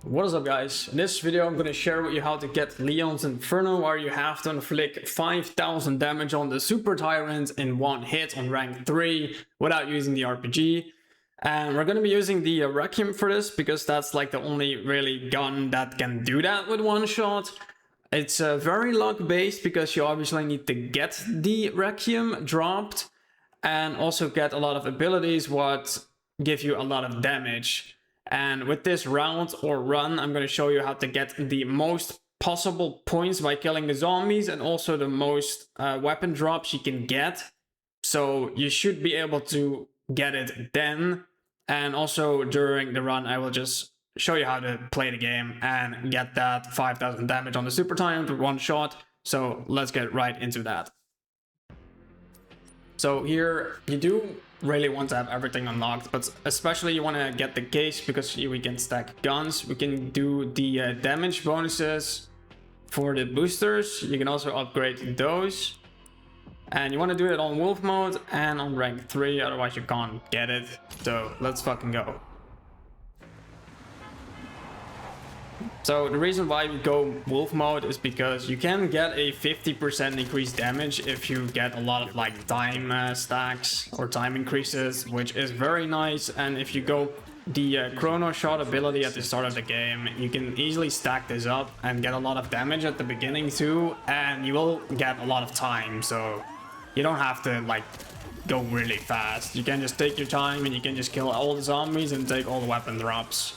What is up, guys? In this video I'm gonna share with you how to get Leon's Inferno, where you have to inflict 5000 damage on the Super Tyrant in one hit on rank 3 without using the RPG. And we're gonna be using the Requiem for this because that's like the only really gun that can do that with one shot. It's very luck based because you obviously need to get the Requiem dropped and also get a lot of abilities what give you a lot of damage. And with this round or run, I'm going to show you how to get the most possible points by killing the zombies and also the most weapon drops you can get. So you should be able to get it then. And also during the run, I will just show you how to play the game and get that 5000 damage on the Super Tyrant with one shot. So let's get right into that. So here you do really want to have everything unlocked, but especially you want to get the case because we can stack guns. We can do the damage bonuses for the boosters. You can also upgrade those, and you want to do it on wolf mode and on rank 3, otherwise you can't get it. So let's fucking go. So the reason why we go wolf mode is because you can get a 50% increased damage if you get a lot of like time stacks or time increases, which is very nice. And if you go the Chronos Shot ability at the start of the game, you can easily stack this up and get a lot of damage at the beginning too, and you will get a lot of time, so you don't have to like go really fast. You can just take your time and you can just kill all the zombies and take all the weapon drops.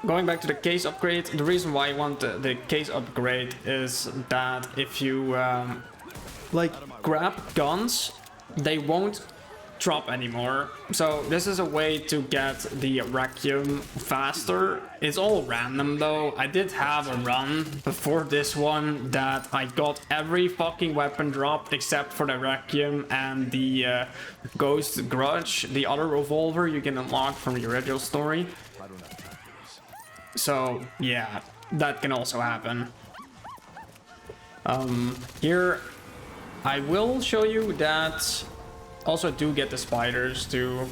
Going back to the case upgrade, the reason why I want the case upgrade is that if you like grab guns, they won't drop anymore. So this is a way to get the Requiem faster. It's all random though. I did have a run before this one that I got every fucking weapon drop except for the Requiem and the Ghost Grudge, the other revolver you can unlock from the original story. So yeah, that can also happen. Here I will show you that also do get the spiders too.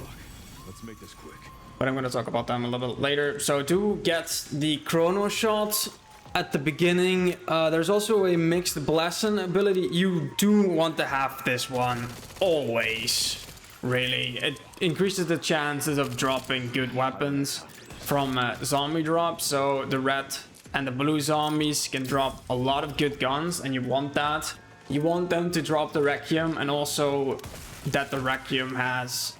Let's make this quick. But I'm gonna talk about them a little bit later. So do get the Chronos Shot at the beginning. There's also a mixed blessing ability. You do want to have this one always, really. It increases the chances of dropping good weapons from zombie drops, so the red and the blue zombies can drop a lot of good guns, and you want that. You want them to drop the Requiem, and also that the Requiem has,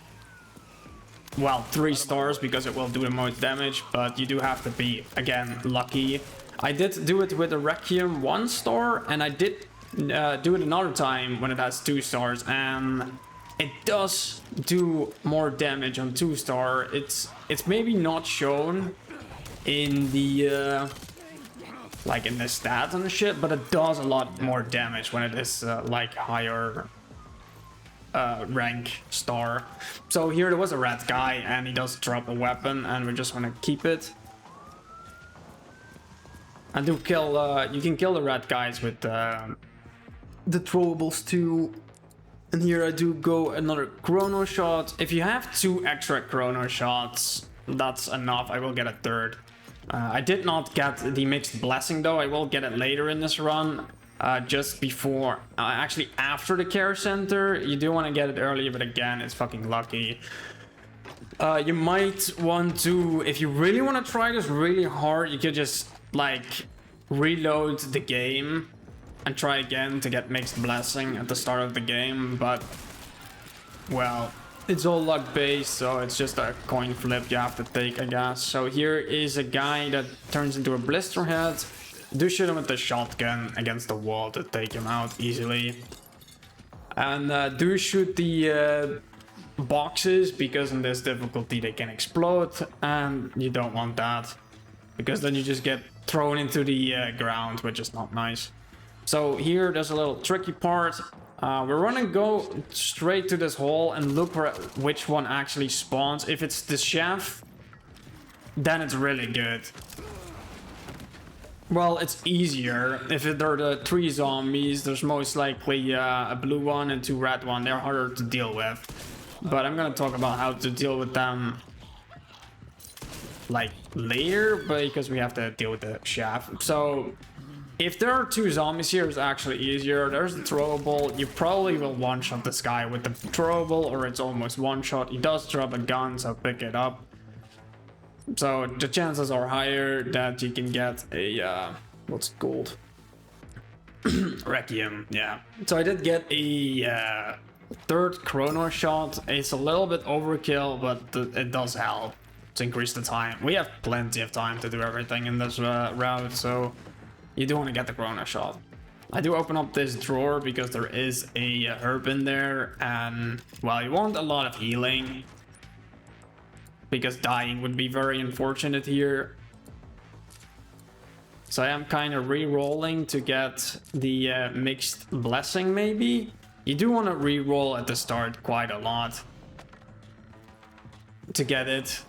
well, 3 stars because it will do the most damage, but you do have to be, again, lucky. I did do it with the Requiem 1 star, and I did do it another time when it has 2 stars, and it does do more damage on 2 star. It's maybe not shown in the like in the stats and shit, but it does a lot more damage when it is like higher rank star. So here there was a red guy and he does drop a weapon, and we just want to keep it. And do kill you can kill the red guys with the throwables too. And here I do go another Chronos Shot. If you have 2 extra Chronos Shots, that's enough. I will get a 3rd. I did not get the mixed blessing though. I will get it later in this run. Just before, actually after the care center. You do want to get it early, but again, it's fucking lucky. You might want to, if you really want to try this really hard, you could just like reload the game and try again to get mixed blessing at the start of the game, but well, it's all luck based, so it's just a coin flip you have to take, I guess. So here is a guy that turns into a blister head. Do shoot him with the shotgun against the wall to take him out easily. And do shoot the boxes, because in this difficulty they can explode, and you don't want that because then you just get thrown into the ground, which is not nice. So here there's a little tricky part. We're gonna go straight to this hole and look for which one actually spawns. If it's the chef, then it's really good. Well, it's easier. If there are the 3 zombies, there's most likely a blue one and 2 red one. They're harder to deal with. But I'm gonna talk about how to deal with them like later, but because we have to deal with the shaft. So if there are 2 zombies here, it's actually easier. There's the throwable. You probably will one-shot this guy with the throwable, or it's almost one-shot. He does drop a gun, so pick it up. So the chances are higher that you can get a what's it called? Requiem, yeah. So I did get a 3rd Chronos Shot. It's a little bit overkill, but it does help to increase the time. We have plenty of time to do everything in this route, so you do want to get the Chronos Shot. I do open up this drawer because there is a herb in there, and well, you want a lot of healing because dying would be very unfortunate here. So I am kind of re-rolling to get the mixed blessing maybe. You do want to re-roll at the start quite a lot to get it.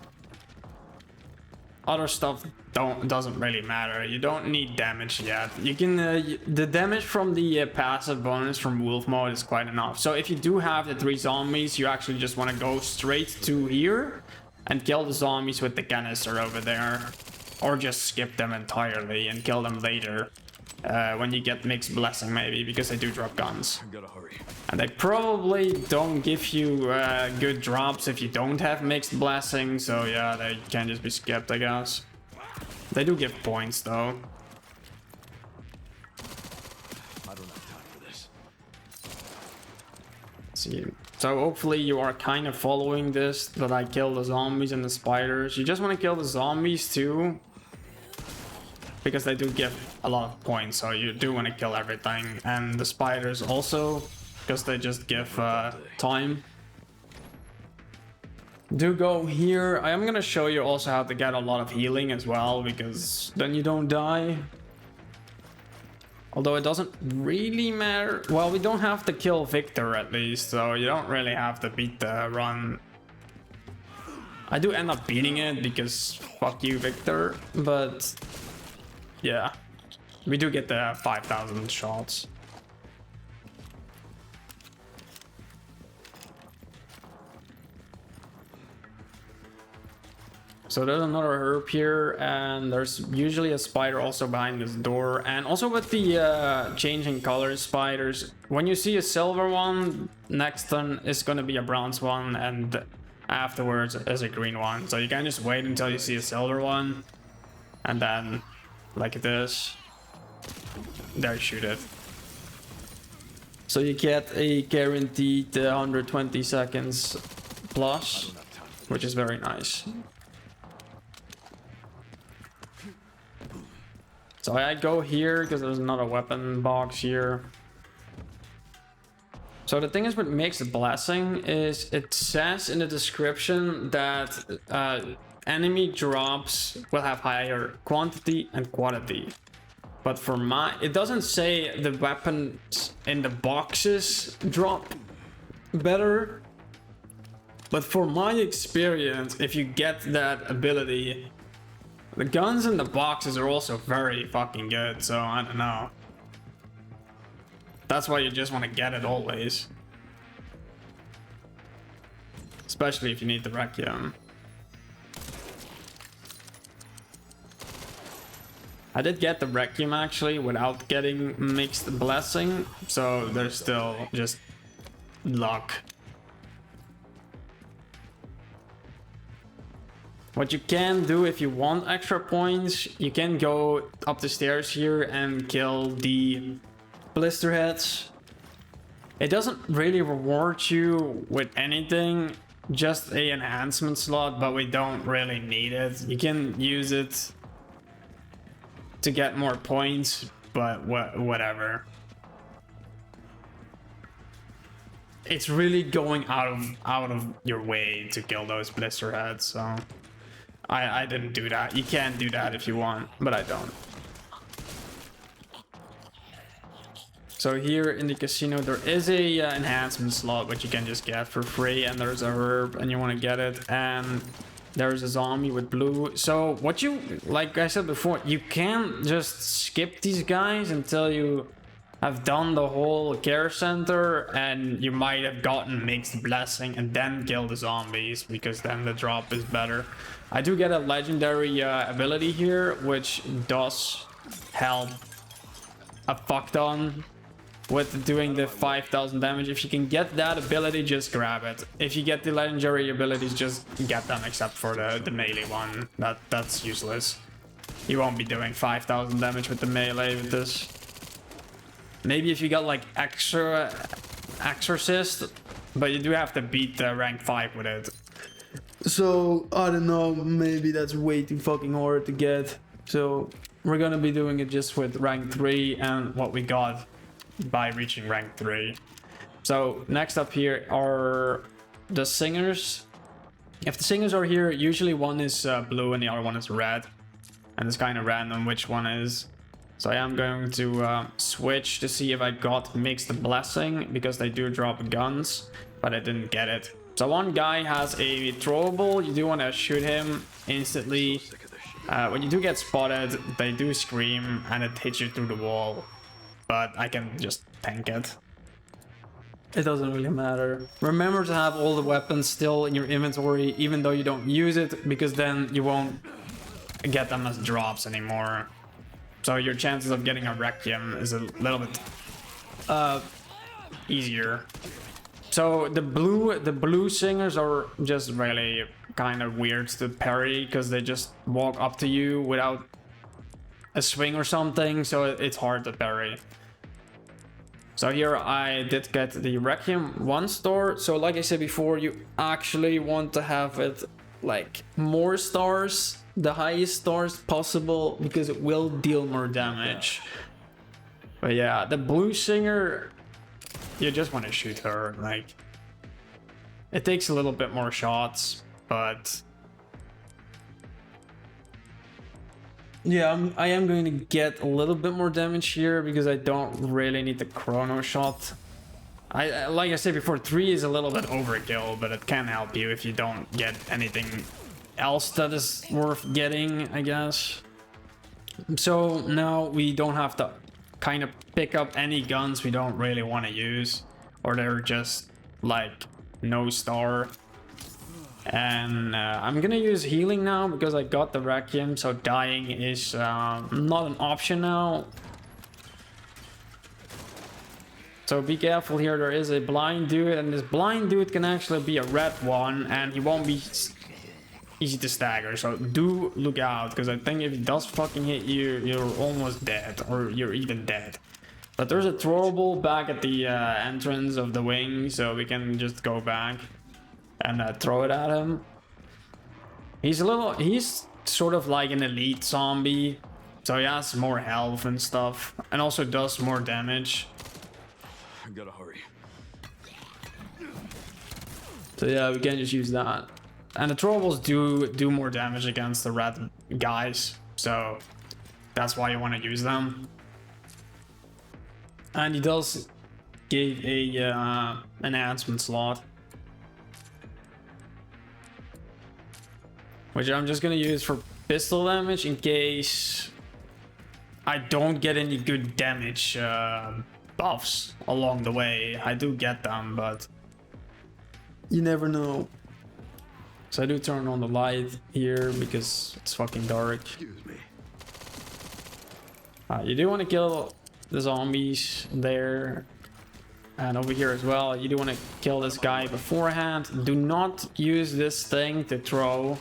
Other stuff doesn't really matter. You don't need damage yet. You can the damage from the passive bonus from wolf mode is quite enough. So if you do have the 3 zombies, you actually just want to go straight to here and kill the zombies with the canister over there. Or just skip them entirely and kill them later when you get mixed blessing maybe, because they do drop guns. I gotta hurry. And they probably don't give you good drops if you don't have mixed blessing, so yeah, they can just be skipped, I guess. They do give points though. I don't have time for this. See. So hopefully you are kind of following this, that I kill the zombies and the spiders. You just want to kill the zombies too, because they do give a lot of points, so you do want to kill everything. And the spiders also, because they just give time. Do go here. I am going to show you also how to get a lot of healing as well, because then you don't die. Although it doesn't really matter. Well, we don't have to kill Victor at least, so you don't really have to beat the run. I do end up beating it because fuck you, Victor, but yeah, we do get the 5,000 shots. So there's another herb here, and there's usually a spider also behind this door. And also with the changing colors spiders, when you see a silver one, next turn is going to be a bronze one, and afterwards is a green one. So you can just wait until you see a silver one, and then like this, there you shoot it. So you get a guaranteed 120 seconds plus, which is very nice. So I go here because there's another weapon box here. So the thing is with mixed blessing is it says in the description that enemy drops will have higher quantity and quality. But for it doesn't say the weapons in the boxes drop better. But for my experience, if you get that ability, the guns in the boxes are also very fucking good, so I don't know. That's why you just want to get it always. Especially if you need the Requiem. I did get the Requiem actually without getting mixed blessing, so there's still just luck. What you can do if you want extra points, you can go up the stairs here and kill the blister heads. It doesn't really reward you with anything, just a enhancement slot, but we don't really need it. You can use it to get more points, but whatever. It's really going out of your way to kill those blister heads, so I didn't do that. You can do that if you want, but I don't. So here in the casino there is a enhancement slot which you can just get for free, and there's a herb and you want to get it, and there's a zombie with blue. So what you, like I said before, you can just skip these guys until you have done the whole care center, and you might have gotten mixed blessing and then kill the zombies, because then the drop is better. I do get a legendary ability here, which does help a fuck ton with doing the 5,000 damage. If you can get that ability, just grab it. If you get the legendary abilities, just get them, except for the melee one. That's useless. You won't be doing 5,000 damage with the melee with this. Maybe if you got like extra exorcist, but you do have to beat rank 5 with it. So I don't know, maybe that's way too fucking hard to get. So we're gonna be doing it just with rank 3 and what we got by reaching rank 3. So next up here are the singers. If the singers are here, usually one is blue and the other one is red, and it's kind of random which one is. So I am going to switch to see if I got mixed blessing, because they do drop guns, but I didn't get it. So one guy has a throwable. You do want to shoot him instantly. When you do get spotted, they do scream and it hits you through the wall. But I can just tank it. It doesn't really matter. Remember to have all the weapons still in your inventory, even though you don't use it, because then you won't get them as drops anymore. So your chances of getting a Requiem is a little bit easier. So the blue singers are just really kind of weird to parry, because they just walk up to you without a swing or something, so it's hard to parry. So here I did get the Requiem 1 star. So like I said before, you actually want to have it like more stars, the highest stars possible, because it will deal more damage. But yeah, the blue singer, you just want to shoot her. Like, it takes a little bit more shots, but yeah, I am going to get a little bit more damage here because I don't really need the Chronos Shot. Like I said before, 3 is a little bit overkill, but it can help you if you don't get anything else that is worth getting, I guess. So now we don't have to kind of pick up any guns we don't really want to use, or they're just like no star. And I'm gonna use healing now because I got the Requiem, so dying is not an option now. So be careful here, there is a blind dude, and this blind dude can actually be a red one, and he won't be easy to stagger, so do look out, because I think if he does fucking hit you, you're almost dead, or you're even dead. But there's a throwable back at the entrance of the wing, so we can just go back and throw it at him. He's sort of like an elite zombie, so he has more health and stuff, and also does more damage. I gotta hurry. So yeah, we can just use that. And the throwables do more damage against the red guys, so that's why you want to use them. And he does give a enhancement slot, which I'm just gonna use for pistol damage in case I don't get any good damage buffs along the way. I do get them, but you never know. So I do turn on the light here because it's fucking dark. Excuse me. You do want to kill the zombies there, and over here as well. You do want to kill this guy beforehand. Do not use this thing to throw.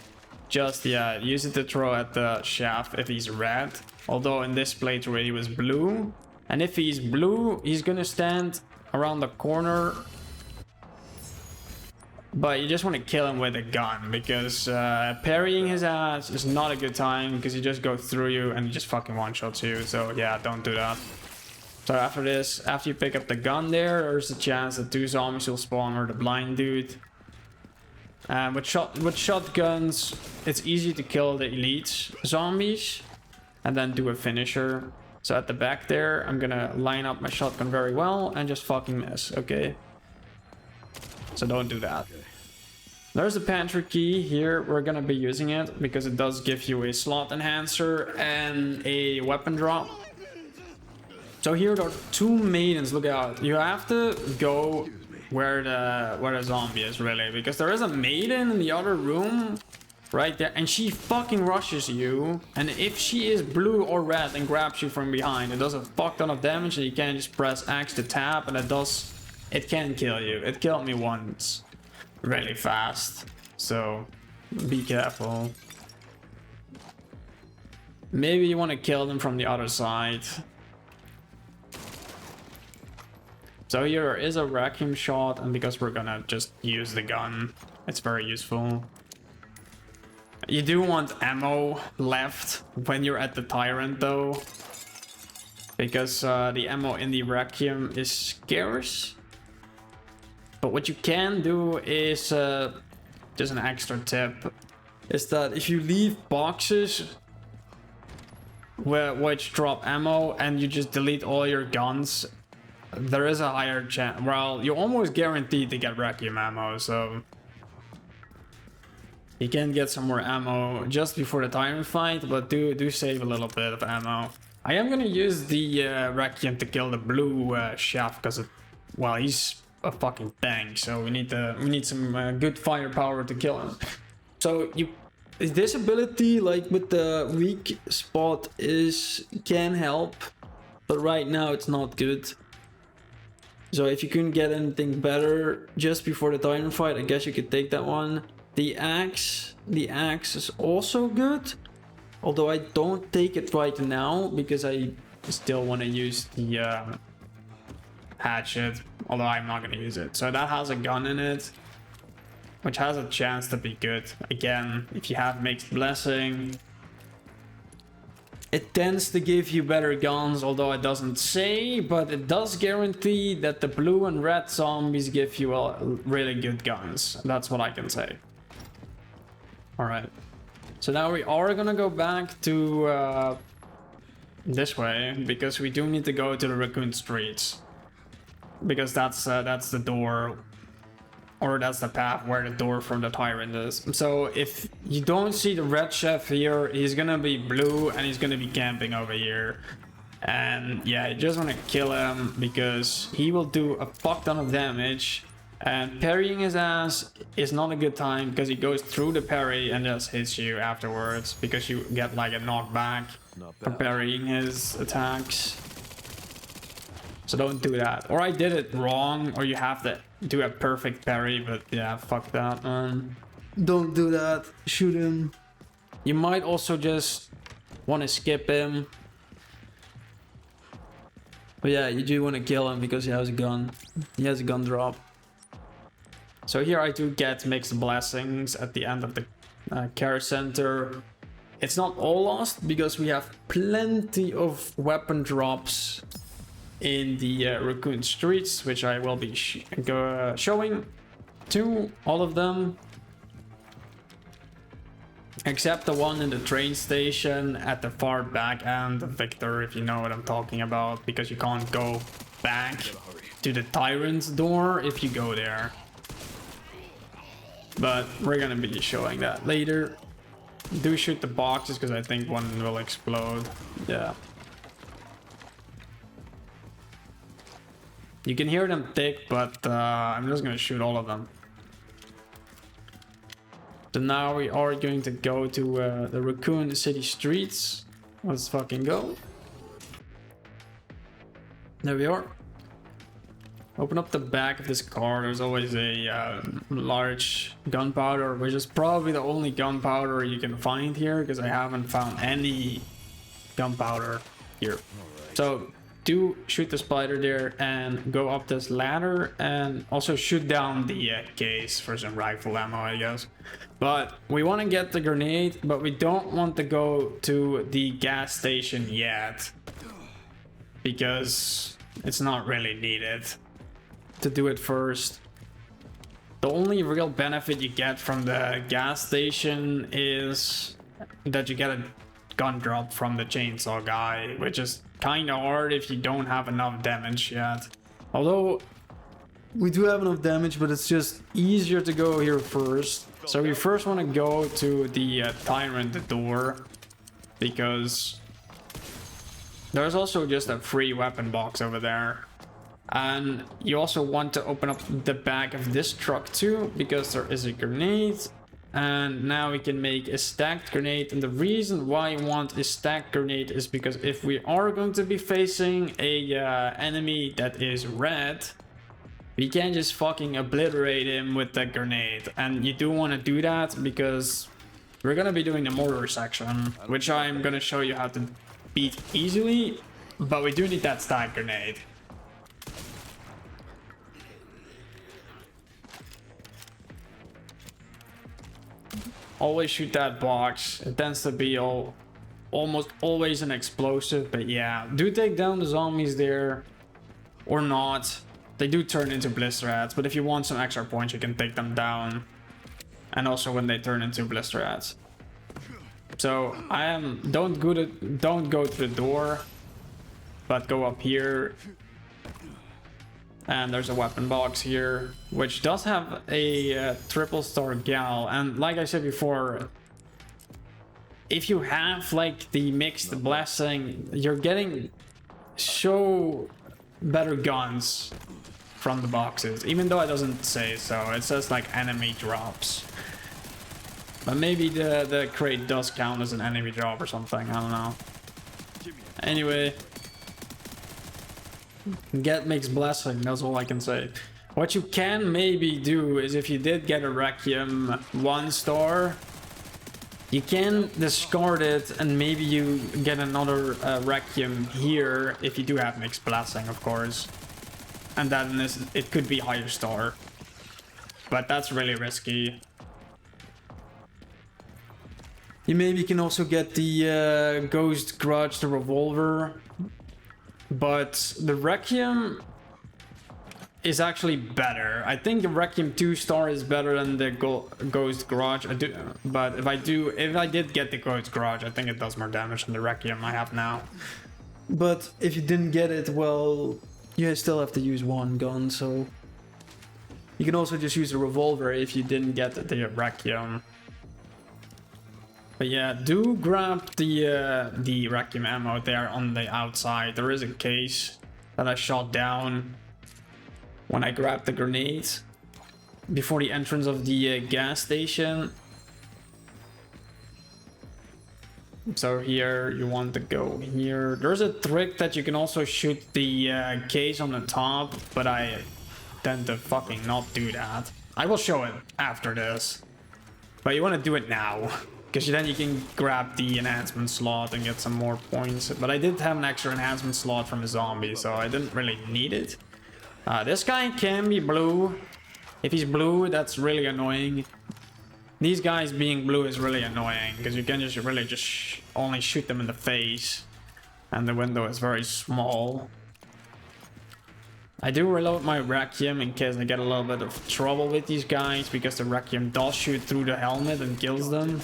Just, yeah, use it to throw at the shaft if he's red. Although in this playthrough he was blue. And if he's blue, he's gonna stand around the corner. But you just want to kill him with a gun, because parrying his ass is not a good time, because he just goes through you and he just fucking one-shots you. So yeah, don't do that. So after this, after you pick up the gun there's a chance that 2 zombies will spawn, or the blind dude. With shotguns, it's easy to kill the elite zombies and then do a finisher. So at the back there, I'm gonna line up my shotgun very well and just fucking miss, okay? So don't do that. There's the pantry key here. We're gonna be using it because it does give you a slot enhancer and a weapon drop. So here there are 2 maidens, look out. You have to go where the zombie is, really, because there is a maiden in the other room, right there, and she fucking rushes you, and if she is blue or red and grabs you from behind, it does a fuck ton of damage, and you can just press X to tap, and it can kill you. It killed me once really fast, so be careful. Maybe you want to kill them from the other side. So here is a Requiem shot, and because we're gonna just use the gun, it's very useful. You do want ammo left when you're at the Tyrant though, because the ammo in the Requiem is scarce. But what you can do is, just an extra tip, is that if you leave boxes which drop ammo and you just delete all your guns, there is a higher chance. Well, you're almost guaranteed to get Requiem ammo, so you can get some more ammo just before the Tyrant fight, but do save a little bit of ammo. I am gonna use the Requiem to kill the blue chef, because well, he's a fucking tank, so we need some good firepower to kill him. So this ability, like with the weak spot, can help, but right now it's not good. So if you couldn't get anything better just before the Tyrant fight, I guess you could take that one. The axe is also good, although I don't take it right now because I still want to use the hatchet, although I'm not going to use it. So that has a gun in it, which has a chance to be good. Again, if you have Mixed Blessing, it tends to give you better guns, although it doesn't say, but it does guarantee that the blue and red zombies give you really good guns. That's what I can say. Alright, so now we are gonna go back to this way, because we do need to go to the Raccoon Streets, because that's the door, or that's the path where the door from the Tyrant is. So if you don't see the red chef here, he's gonna be blue and he's gonna be camping over here. And yeah, you just want to kill him because he will do a fuck ton of damage. And parrying his ass is not a good time because he goes through the parry and just hits you afterwards, because you get like a knockback for parrying his attacks. So don't do that. Or I did it wrong, or you have to do a perfect parry, but yeah, fuck that, man. Don't do that. Shoot him. You might also just want to skip him. But yeah, you do want to kill him because he has a gun. He has a gun drop. So here I do get Mixed Blessings at the end of the care center. It's not all lost because we have plenty of weapon drops in the Raccoon Streets, which I will be showing to all of them. Except the one in the train station at the far back end, Victor, if you know what I'm talking about, because you can't go back to the Tyrant's door if you go there. But we're gonna be showing that later. Do shoot the boxes because I think one will explode. Yeah. You can hear them tick, but I'm just gonna shoot all of them. So now we are going to go to the Raccoon City streets. Let's fucking go. There we are. Open up the back of this car. There's always a large gunpowder, which is probably the only gunpowder you can find here, because I haven't found any gunpowder here. Right. So do shoot the spider there and go up this ladder, and also shoot down the case for some rifle ammo, I guess. But we want to get the grenade, but we don't want to go to the gas station yet, because it's not really needed to do it first. The only real benefit you get from the gas station is that you get a gun drop from the chainsaw guy, which is kind of hard if you don't have enough damage yet. Although we do have enough damage, but it's just easier to go here first. So we first want to go to the Tyrant door, because there's also just a free weapon box over there. And you also want to open up the back of this truck too, because there is a grenade. And now we can make a stacked grenade. And the reason why I want a stacked grenade is because if we are going to be facing a enemy that is red, we can just fucking obliterate him with the grenade. And you do want to do that because we're going to be doing the mortar section, which I'm going to show you how to beat easily. But we do need that stacked grenade. Always shoot that box. It tends to be almost always an explosive, but yeah, do take down the zombies there or not. They do turn into blister rats, but if you want some extra points, you can take them down. And also when they turn into blister rats. So don't go to the door, but go up here. And there's a weapon box here, which does have a triple star gal. And like I said before, if you have like the mixed blessing, you're getting so better guns from the boxes. Even though it doesn't say so, it says like enemy drops. But maybe the crate does count as an enemy drop or something, I don't know. Anyway. Get mixed blessing, that's all I can say. What you can maybe do is if you did get a Requiem 1 star, you can discard it and maybe you get another Requiem here if you do have mixed blessing, of course. And then it could be higher star. But that's really risky. You maybe can also get the Ghost Grudge, the revolver. But the Requiem is actually better. I think the Requiem 2 star is better than the Ghost Garage. But if I did get the Ghost Garage, I think it does more damage than the Requiem I have now. But if you didn't get it, well, you still have to use one gun, so you can also just use the revolver if you didn't get the Requiem. But yeah, do grab the Requiem ammo there on the outside. There is a case that I shot down when I grabbed the grenade before the entrance of the gas station. So here you want to go here. There's a trick that you can also shoot the case on the top, but I tend to fucking not do that. I will show it after this, but you want to do it now. Because then you can grab the enhancement slot and get some more points. But I did have an extra enhancement slot from a zombie, so I didn't really need it. This guy can be blue. If he's blue, that's really annoying. These guys being blue is really annoying, because you can just really just only shoot them in the face. And the window is very small. I do reload my Requiem in case I get a little bit of trouble with these guys, because the Requiem does shoot through the helmet and kills them.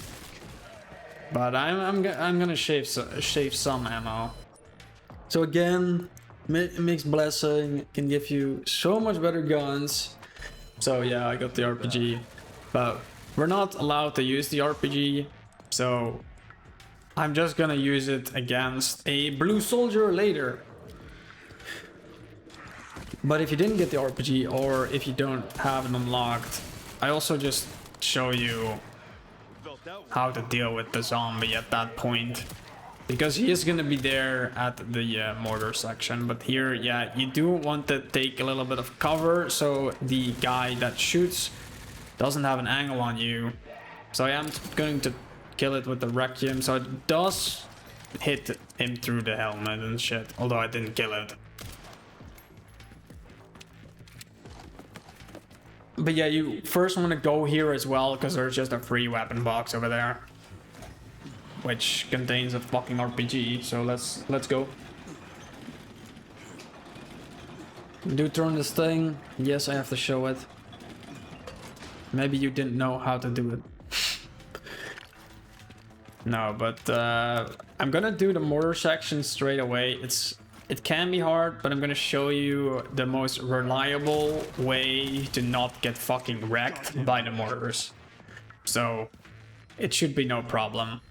But I'm gonna shave some ammo. So again, mixed blessing can give you so much better guns. So yeah, I got the RPG, but we're not allowed to use the RPG. So I'm just gonna use it against a blue soldier later. But if you didn't get the RPG or if you don't have it unlocked, I also just show you how to deal with the zombie at that point, because he is going to be there at the mortar section. But here, yeah, you do want to take a little bit of cover so the guy that shoots doesn't have an angle on you. So I am going to kill it with the Requiem, so it does hit him through the helmet and shit, although I didn't kill it. But yeah, you first want to go here as well, because there's just a free weapon box over there, which contains a fucking RPG. So let's go. Do turn this thing. Yes, I have to show it. Maybe you didn't know how to do it. No, but I'm gonna do the mortar section straight away. It can be hard, but I'm gonna show you the most reliable way to not get fucking wrecked by the mortars. So it should be no problem.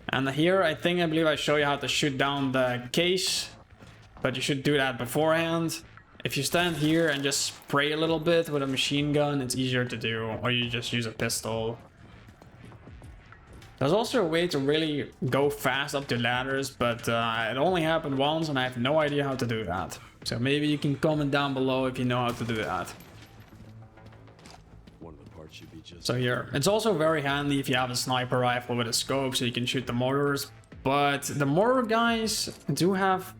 And here I believe I show you how to shoot down the case, but you should do that beforehand. If you stand here and just spray a little bit with a machine gun, it's easier to do, or you just use a pistol. There's also a way to really go fast up the ladders, but it only happened once and I have no idea how to do that. So maybe you can comment down below if you know how to do that. One of the parts should be just... So here, it's also very handy if you have a sniper rifle with a scope so you can shoot the mortars. But the mortar guys do have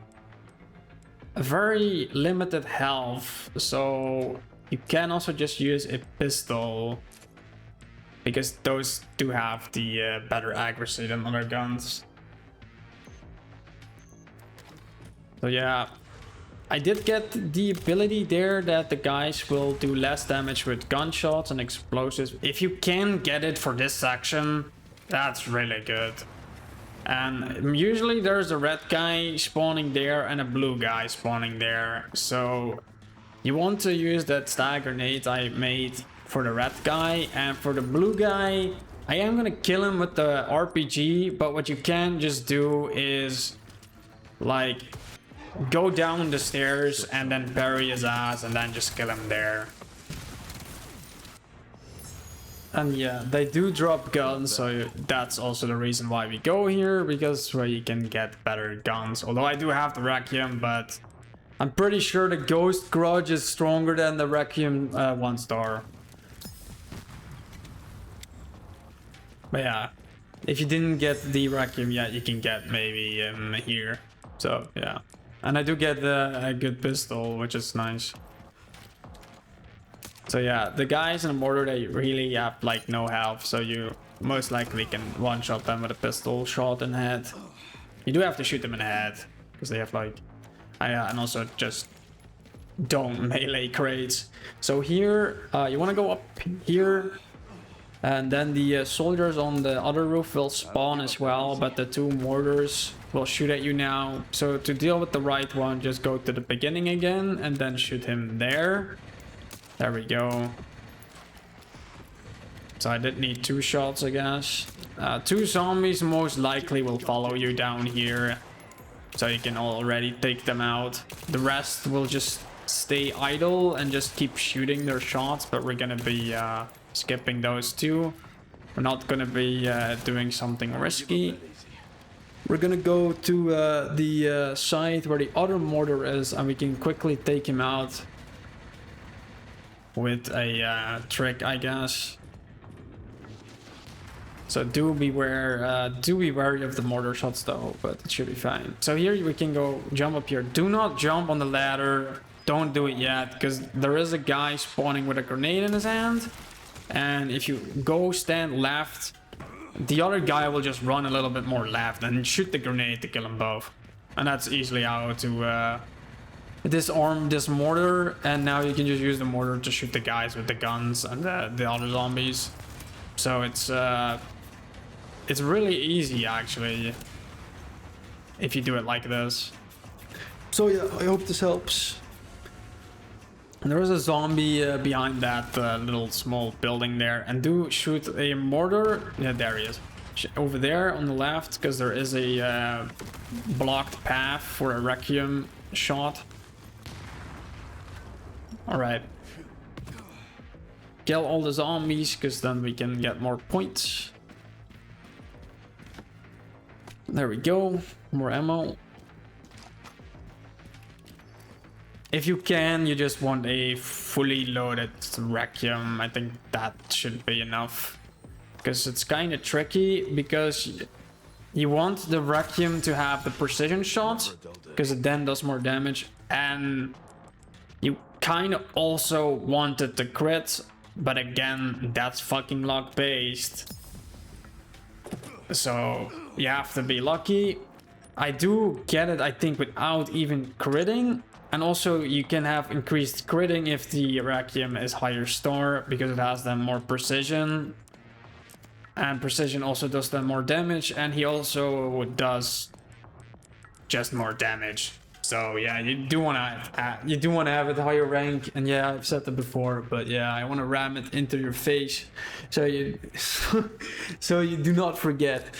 a very limited health, so you can also just use a pistol, because those do have the better accuracy than other guns. So yeah, I did get the ability there that the guys will do less damage with gunshots and explosives. If you can get it for this section, that's really good. And usually there's a red guy spawning there and a blue guy spawning there. So you want to use that stag grenade I made for the red guy, and for the blue guy, I am gonna kill him with the RPG, but what you can just do is like go down the stairs and then bury his ass and then just kill him there. And yeah, they do drop guns, so that's also the reason why we go here, because where you can get better guns. Although I do have the Requiem, but I'm pretty sure the Ghost Grudge is stronger than the Requiem 1-star. But yeah, if you didn't get the Requiem yet, you can get maybe here. So yeah, and I do get a good pistol, which is nice. So yeah, the guys in the mortar, they really have like no health, so you most likely can one-shot them with a pistol shot in the head. You do have to shoot them in the head, because they have like... and also just don't melee crates. So here, you want to go up here, and then the soldiers on the other roof will spawn as well, but the two mortars will shoot at you now. So to deal with the right one, just go to the beginning again and then shoot him there. There we go. So I did need 2 shots, I guess. 2 zombies most likely will follow you down here, so you can already take them out. The rest will just stay idle and just keep shooting their shots, but we're gonna be skipping those 2. We're not gonna be doing something risky. We're gonna go to the side where the other mortar is, and we can quickly take him out with a trick, I guess. So do be wary of the mortar shots though, but it should be fine. So here we can go jump up here. Do not jump on the ladder. Don't do it yet, because there is a guy spawning with a grenade in his hand. And if you go stand left, the other guy will just run a little bit more left and shoot the grenade to kill them both. And that's easily how to disarm this mortar. And now you can just use the mortar to shoot the guys with the guns and the other zombies. So it's really easy actually, if you do it like this. So yeah, I hope this helps. And there is a zombie behind that little small building there, and do shoot a mortar. Yeah, there he is. Over there on the left, because there is a blocked path for a Requiem shot. Alright. Kill all the zombies, because then we can get more points. There we go. More ammo. If you can, you just want a fully loaded Requiem. I think that should be enough. Because it's kind of tricky, because you want the Requiem to have the precision shot, because it then does more damage. And you kind of also want it to crit, but again, that's fucking luck based. So you have to be lucky. I do get it, I think, without even critting. And also you can have increased critting if the Requiem is higher star, because it has then more precision. And precision also does then more damage, and he also does just more damage. So yeah, you do want to have it higher rank, and yeah, I've said that before, but yeah, I want to ram it into your face, so you so you do not forget.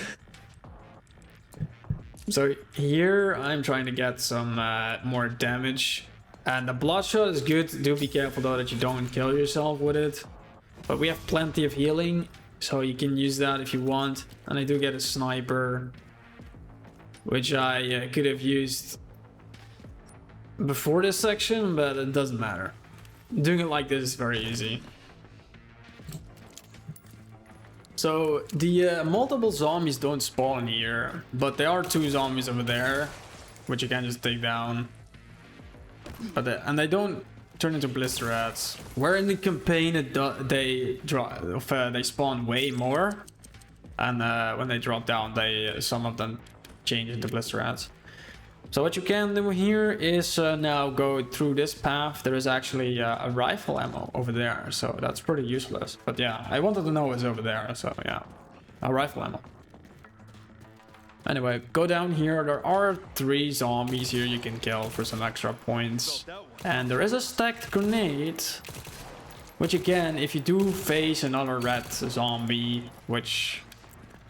So here I'm trying to get some more damage, and the bloodshot is good. Do be careful though that you don't kill yourself with it, but we have plenty of healing. So you can use that if you want. And I do get a sniper, which I could have used before this section, but it doesn't matter. Doing it like this is very easy. So the multiple zombies don't spawn here, but there are 2 zombies over there, which you can just take down. But and they don't turn into blister rats. Where in the campaign they spawn way more, and when they drop down, some of them change into blister rats. So what you can do here is now go through this path. There is actually a rifle ammo over there, so that's pretty useless. But yeah, I wanted to know what's over there, so yeah, a rifle ammo. Anyway, go down here. There are 3 zombies here you can kill for some extra points. And there is a stacked grenade, which again, if you do face another red zombie, which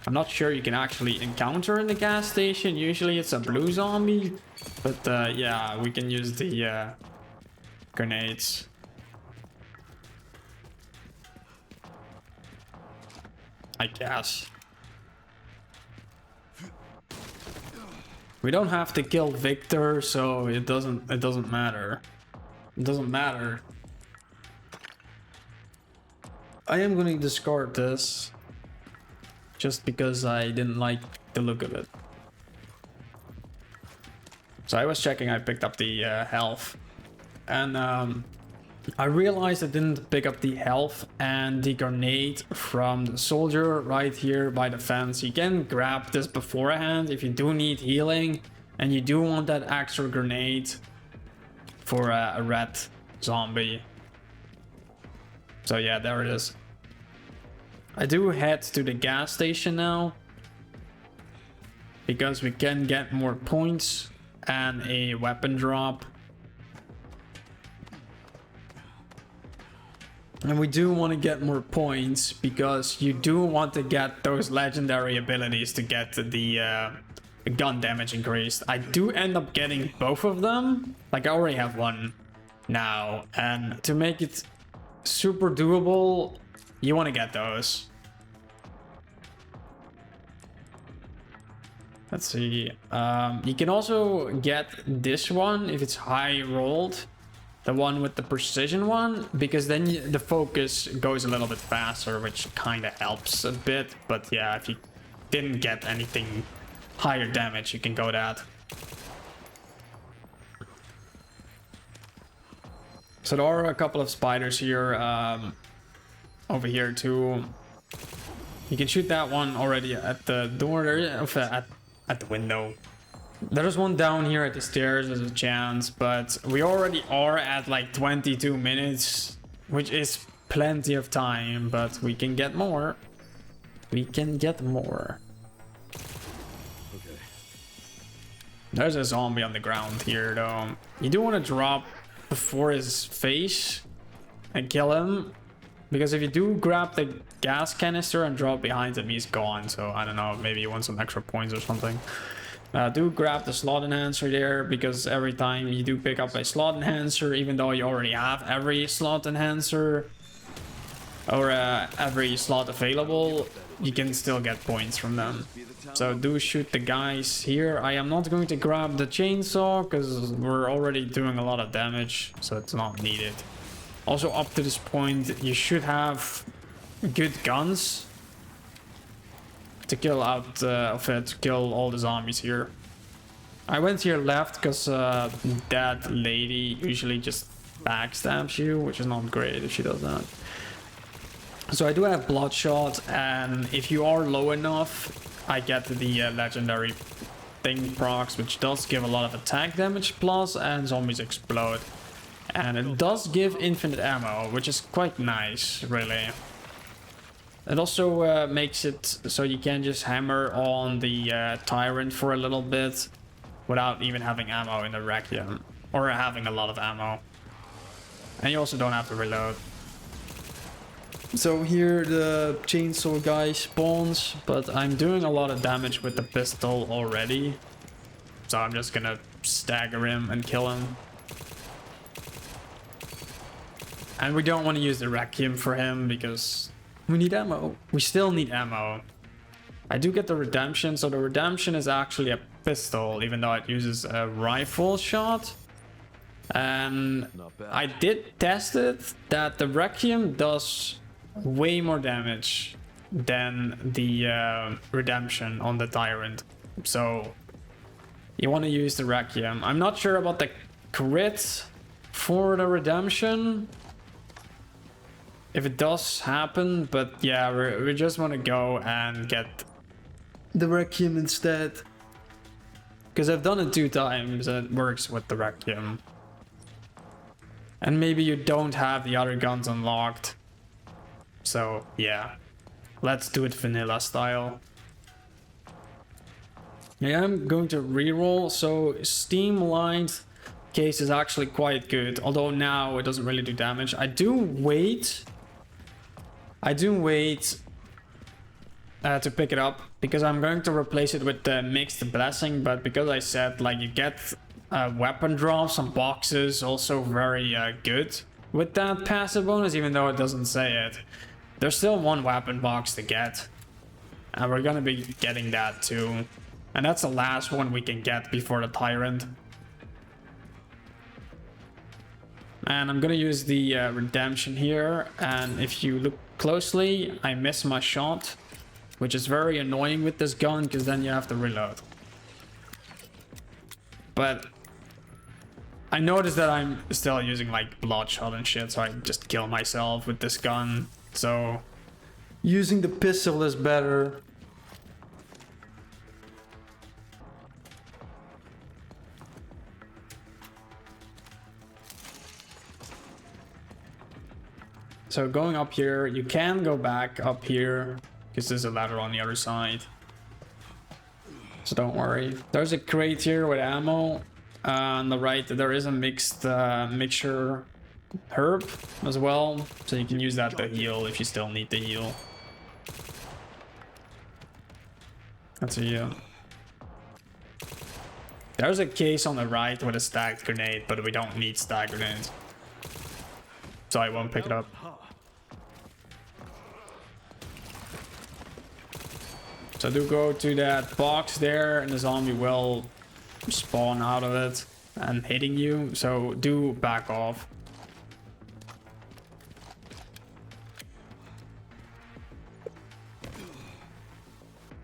I'm not sure you can actually encounter in the gas station. Usually it's a blue zombie. But yeah, we can use the grenades. I guess. We don't have to kill Victor, so it doesn't matter. It doesn't matter. I am going to discard this, just because I didn't like the look of it. So I was checking, I picked up the health. And I realized I didn't pick up the health and the grenade from the soldier right here by the fence. You can grab this beforehand if you do need healing. And you do want that extra grenade for a red zombie. So yeah, there it is. I do head to the gas station now, because we can get more points and a weapon drop. And we do want to get more points because you do want to get those legendary abilities to get the gun damage increased. I do end up getting both of them. Like, I already have one now, and to make it super doable, you want to get those. Let's see. You can also get this one if it's high rolled. The one with the precision one, because then the focus goes a little bit faster, which kind of helps a bit. But yeah, if you didn't get anything higher damage, you can go that. So there are a couple of spiders here, over here too. You can shoot that one already at the door there, at the window. There's one down here at the stairs, there's a chance, but we already are at like 22 minutes, which is plenty of time, but we can get more. We can get more. Okay. There's a zombie on the ground here, though. You do want to drop before his face and kill him, because if you do grab the gas canister and drop behind him, he's gone. So I don't know, maybe you want some extra points or something. Do grab the slot enhancer there, because every time you do pick up a slot enhancer, even though you already have every slot enhancer or every slot available, you can still get points from them. So do shoot the guys here. I am not going to grab the chainsaw because we're already doing a lot of damage, so it's not needed. Also, up to this point, you should have good guns to kill out to kill all the zombies here. I went here left because that lady usually just backstabs you, which is not great if she does that. So I do have Bloodshot, and if you are low enough, I get the legendary thing procs, which does give a lot of attack damage plus, and zombies explode. And it does give infinite ammo, which is quite nice, really. It also makes it so you can just hammer on the Tyrant for a little bit without even having ammo in the Requiem, or having a lot of ammo. And you also don't have to reload. So here the chainsaw guy spawns, but I'm doing a lot of damage with the pistol already. So I'm just gonna stagger him and kill him. And we don't want to use the Requiem for him because We need ammo. We still need ammo. I do get the redemption, so the redemption is actually a pistol, even though it uses a rifle shot. And I did test it, that the Requiem does way more damage than the redemption on the Tyrant. So you want to use the Requiem. I'm not sure about the crit for the redemption, if it does happen, but yeah, we just want to go and get the Requiem instead. Because I've done it 2 times and it works with the Requiem. And maybe you don't have the other guns unlocked. So yeah, let's do it vanilla style. Yeah, I'm going to reroll. So Steam-lined case is actually quite good, although now it doesn't really do damage. I do wait to pick it up because I'm going to replace it with the mixed blessing, but because I said like you get weapon drops on boxes, also very good with that passive bonus, even though it doesn't say it. There's still 1 weapon box to get, and we're gonna be getting that too, and that's the last one we can get before the Tyrant. And I'm gonna use the redemption here, and if you look closely, I miss my shot, which is very annoying with this gun because then you have to reload. But I noticed that I'm still using like bloodshot and shit, so I just kill myself with this gun. So using the pistol is better. So going up here, you can go back up here because there's a ladder on the other side. So don't worry. There's a crate here with ammo. On the right, there is a mixture herb as well. So you can use that to heal if you still need to heal. That's a heal. There's a case on the right with a stacked grenade, but we don't need stacked grenades. So I won't pick it up. So do go to that box there and the zombie will spawn out of it and hitting you. So do back off.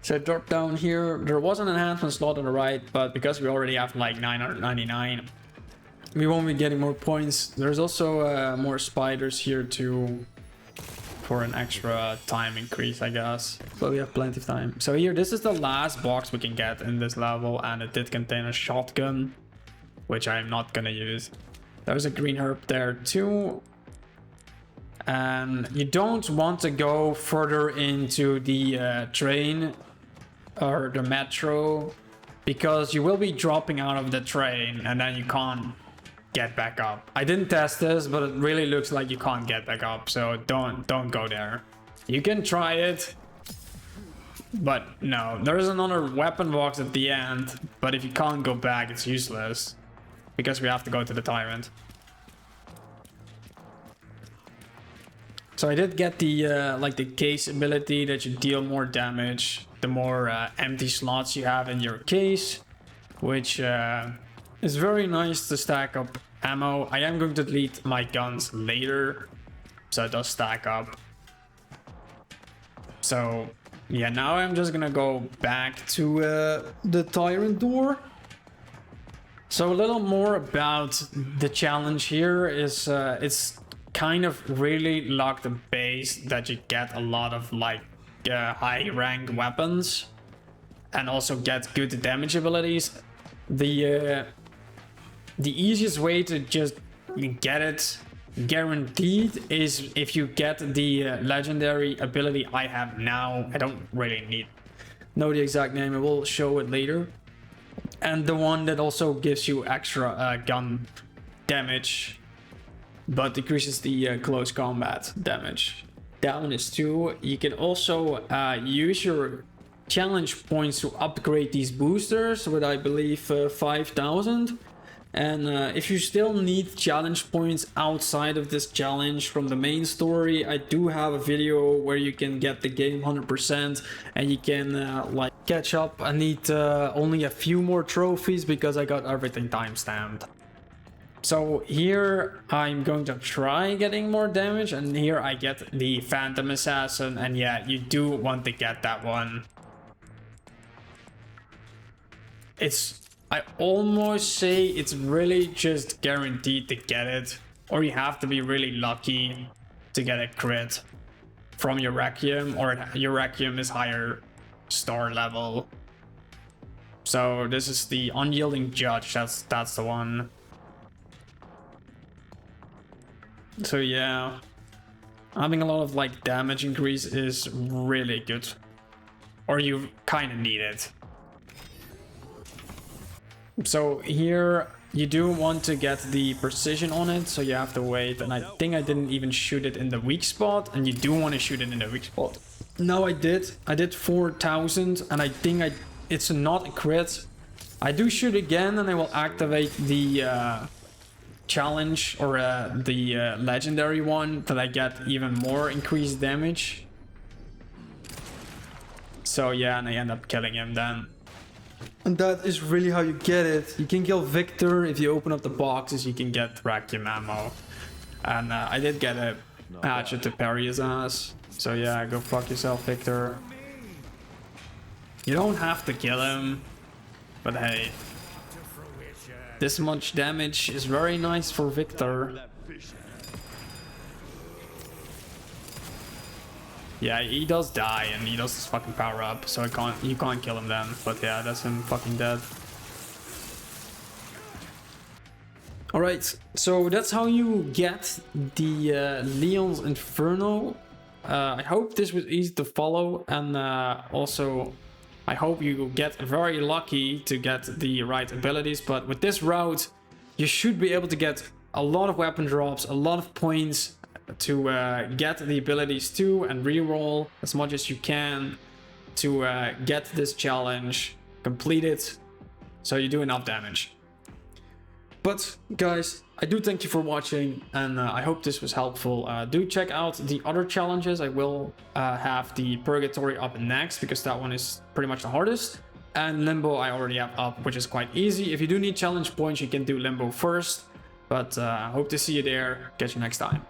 So drop down here. There was an enhancement slot on the right, but because we already have like 999, we won't be getting more points. There's also more spiders here too, for an extra time increase, I guess. But we have plenty of time. So here, this is the last box we can get in this level, and it did contain a shotgun, which I'm not gonna use. There's a green herb there too. And you don't want to go further into the train or the metro, because you will be dropping out of the train and then you can't get back up. I didn't test this, but it really looks like you can't get back up, so don't go there. You can try it, but no. There's another weapon box at the end, but if you can't go back, it's useless because we have to go to the Tyrant. So I did get the like the case ability that you deal more damage the more empty slots you have in your case, which is very nice to stack up ammo. I am going to delete my guns later, so it does stack up. So yeah, now I'm just gonna go back to the Tyrant door. So a little more about the challenge here is it's kind of really locked base that you get a lot of like high ranked weapons and also get good damage abilities. The easiest way to just get it guaranteed is if you get the legendary ability I have now. I don't really know the exact name, I will show it later. And the one that also gives you extra gun damage, but decreases the close combat damage. That one is 2. You can also use your challenge points to upgrade these boosters with, I believe, 5,000. And if you still need challenge points outside of this challenge from the main story, I do have a video where you can get the game 100% and you can like catch up. I need only a few more trophies because I got everything timestamped. So here I'm going to try getting more damage, and here I get the Phantom Assassin, and yeah, you do want to get that one. I almost say it's really just guaranteed to get it, or you have to be really lucky to get a crit from your Requiem, or your Requiem is higher star level. So this is the Unyielding Judge, that's the one. So yeah, having a lot of like damage increase is really good, or you kind of need it. So here you do want to get the precision on it, so you have to wait, and I think I didn't even shoot it in the weak spot, and you do want to shoot it in the weak spot. No, I did 4,000, and I think it's not a crit. I do shoot again, and I will activate the challenge, or the legendary one, that I get even more increased damage. So yeah, and I end up killing him then. And that is really how you get it. You can kill Victor. If you open up the boxes, you can get Requiem ammo. And I did get a hatchet to parry his ass. So yeah, go fuck yourself, Victor. You don't have to kill him, but hey, this much damage is very nice for Victor. Yeah, he does die, and he does his fucking power up, so you can't kill him then. But yeah, that's him fucking dead. Alright, so that's how you get the Leon's Inferno. I hope this was easy to follow, and also I hope you get very lucky to get the right abilities. But with this route, you should be able to get a lot of weapon drops, a lot of points to get the abilities too, and reroll as much as you can to get this challenge, complete it, so you do enough damage. But guys, I do thank you for watching, and I hope this was helpful. Do check out the other challenges. I will have the Purgatory up next, because that one is pretty much the hardest, and Limbo I already have up, which is quite easy. If you do need challenge points, you can do Limbo first, but I hope to see you there. Catch you next time.